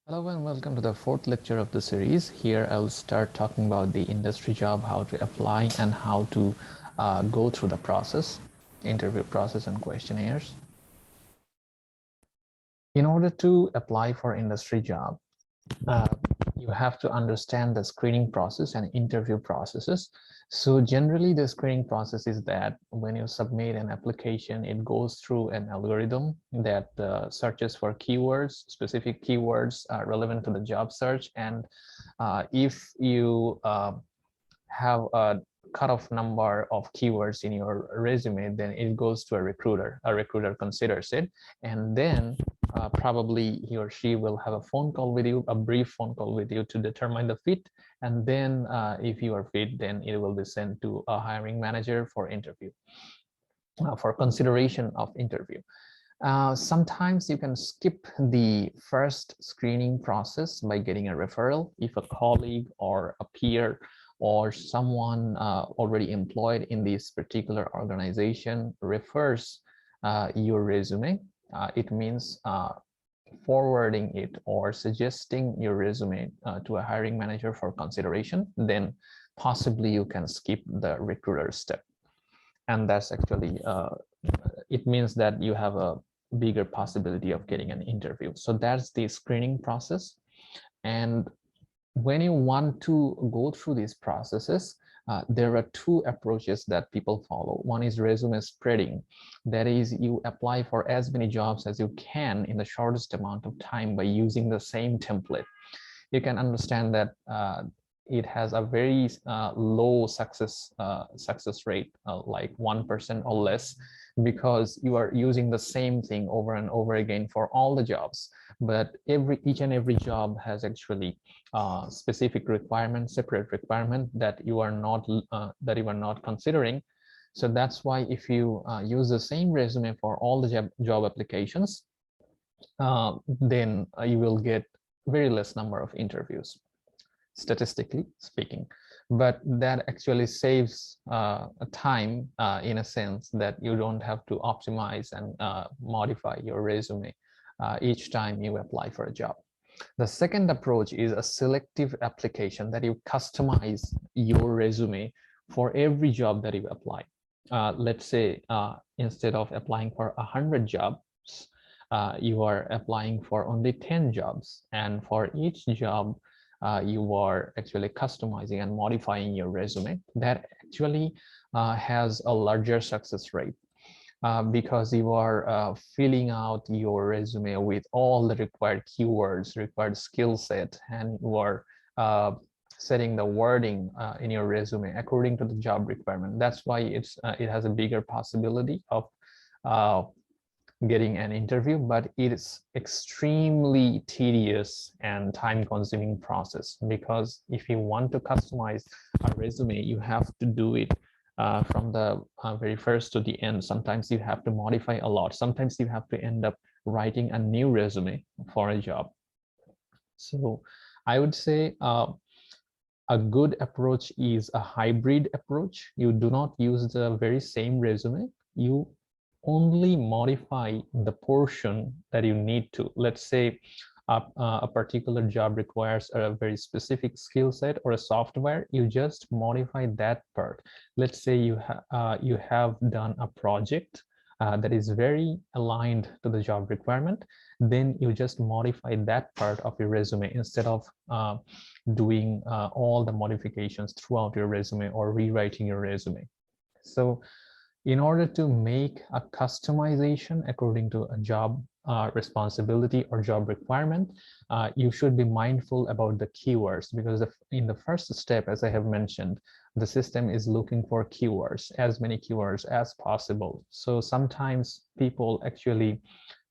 Hello and welcome to the fourth lecture of the series. Here I'll start talking about the industry job, how to apply and how to go through the process, interview process and questionnaires. In order to apply for industry job, you have to understand the screening process and interview processes. So generally the screening process is that when you submit an application, it goes through an algorithm that searches for keywords, specific keywords relevant to the job search. And if you have a cutoff number of keywords in your resume, then it goes to a recruiter. A recruiter considers it, and then probably he or she will have a phone call with you, a brief phone call with you to determine the fit. And then if you are fit, then it will be sent to a hiring manager for interview, for consideration of interview. Sometimes you can skip the first screening process by getting a referral if a colleague or a peer or someone already employed in this particular organization refers your resume. It means forwarding it or suggesting your resume to a hiring manager for consideration. Then possibly you can skip the recruiter step. And that's actually, it means that you have a bigger possibility of getting an interview. So that's the screening process. And when you want to go through these processes, there are two approaches that people follow. One is resume spreading. That is, you apply for as many jobs as you can in the shortest amount of time by using the same template. You can understand that it has a very low success rate, like 1% or less, because you are using the same thing over and over again for all the jobs. But each and every job has actually specific requirement, separate requirement that you are not considering. So that's why if you use the same resume for all the job applications, then you will get very less number of interviews, statistically speaking. But that actually saves time in a sense that you don't have to optimize and modify your resume each time you apply for a job. The second approach is a selective application, that you customize your resume for every job that you apply. Let's say instead of applying for 100 jobs, you are applying for only 10 jobs. And for each job, you are actually customizing and modifying your resume. That actually has a larger success rate. Because you are filling out your resume with all the required keywords, required skill set, and you are setting the wording in your resume according to the job requirement. That's why it has a bigger possibility of getting an interview, but it is extremely tedious and time-consuming process, because if you want to customize a resume, you have to do it from the very first to the end. Sometimes you have to modify a lot. Sometimes you have to end up writing a new resume for a job. So I would say a good approach is a hybrid approach. You do not use the very same resume. You only modify the portion that you need to. Let's say a particular job requires a very specific skill set or a software, you just modify that part. Let's say you have done a project that is very aligned to the job requirement, then you just modify that part of your resume instead of doing all the modifications throughout your resume or rewriting your resume. So in order to make a customization according to a job responsibility or job requirement, you should be mindful about the keywords, because in the first step, as I have mentioned, the system is looking for keywords, as many keywords as possible. So sometimes people actually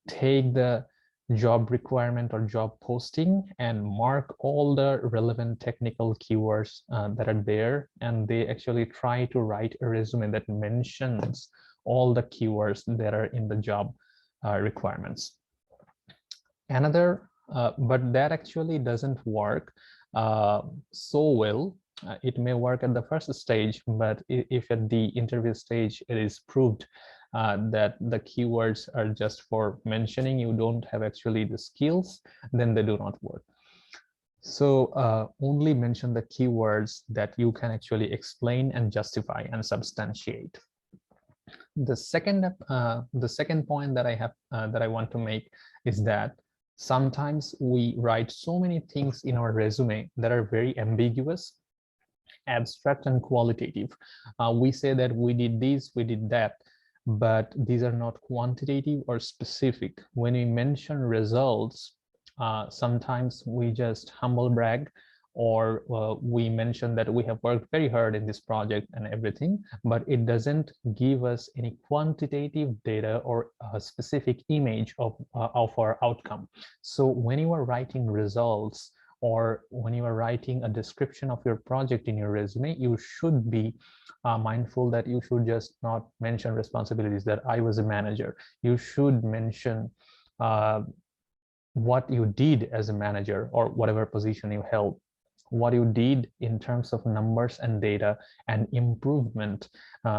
take the job requirement or job posting and mark all the relevant technical keywords that are there, and they actually try to write a resume that mentions all the keywords that are in the job requirements. But that actually doesn't work so well. It may work at the first stage, but if at the interview stage it is proved that the keywords are just for mentioning, you don't have actually the skills, then they do not work. So only mention the keywords that you can actually explain and justify and substantiate. The second point that I have that I want to make is that sometimes we write so many things in our resume that are very ambiguous, abstract, and qualitative. We say that we did this, we did that, but these are not quantitative or specific. When we mention results, sometimes we just humble brag, or we mention that we have worked very hard in this project and everything, but it doesn't give us any quantitative data or a specific image of our outcome. So when you are writing results, or when you are writing a description of your project in your resume, you should be mindful that you should just not mention responsibilities that I was a manager. You should mention what you did as a manager, or whatever position you held, what you did in terms of numbers and data and improvement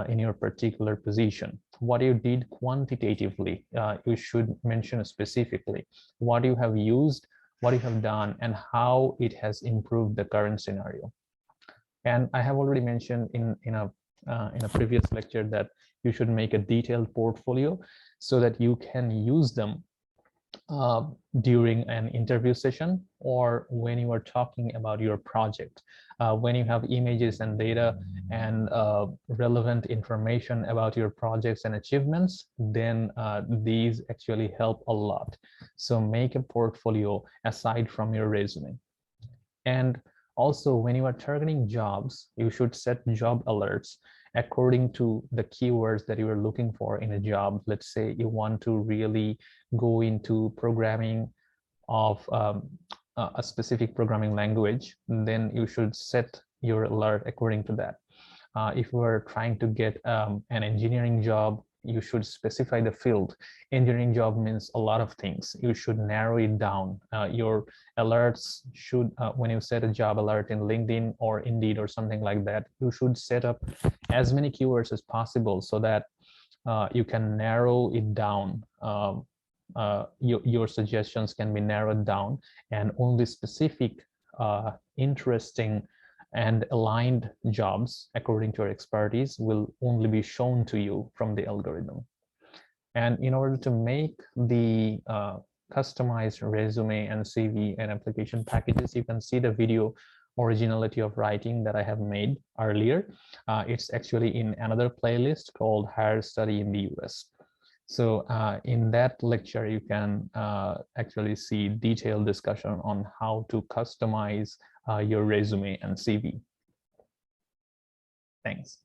in your particular position. What you did quantitatively, you should mention specifically. What you have used, what you have done, and how it has improved the current scenario. And I have already mentioned in a previous lecture that you should make a detailed portfolio so that you can use them during an interview session, or when you are talking about your project. When you have images and data and relevant information about your projects and achievements, then these actually help a lot. So make a portfolio aside from your resume. And also, when you are targeting jobs, you should set job alerts according to the keywords that you are looking for in a job. Let's say you want to really go into programming of a specific programming language, then you should set your alert according to that. If you are trying to get an engineering job, you should specify the field. Engineering job means a lot of things. You should narrow it down. Your alerts should, when you set a job alert in LinkedIn or Indeed or something like that, you should set up as many keywords as possible so that you can narrow it down. Your suggestions can be narrowed down, and only specific, interesting, and aligned jobs according to your expertise will only be shown to you from the algorithm. And in order to make the customized resume and CV and application packages, you can see the video Originality of Writing that I have made earlier. It's actually in another playlist called Higher Study in the US. So in that lecture, you can actually see detailed discussion on how to customize your resume and CV. Thanks.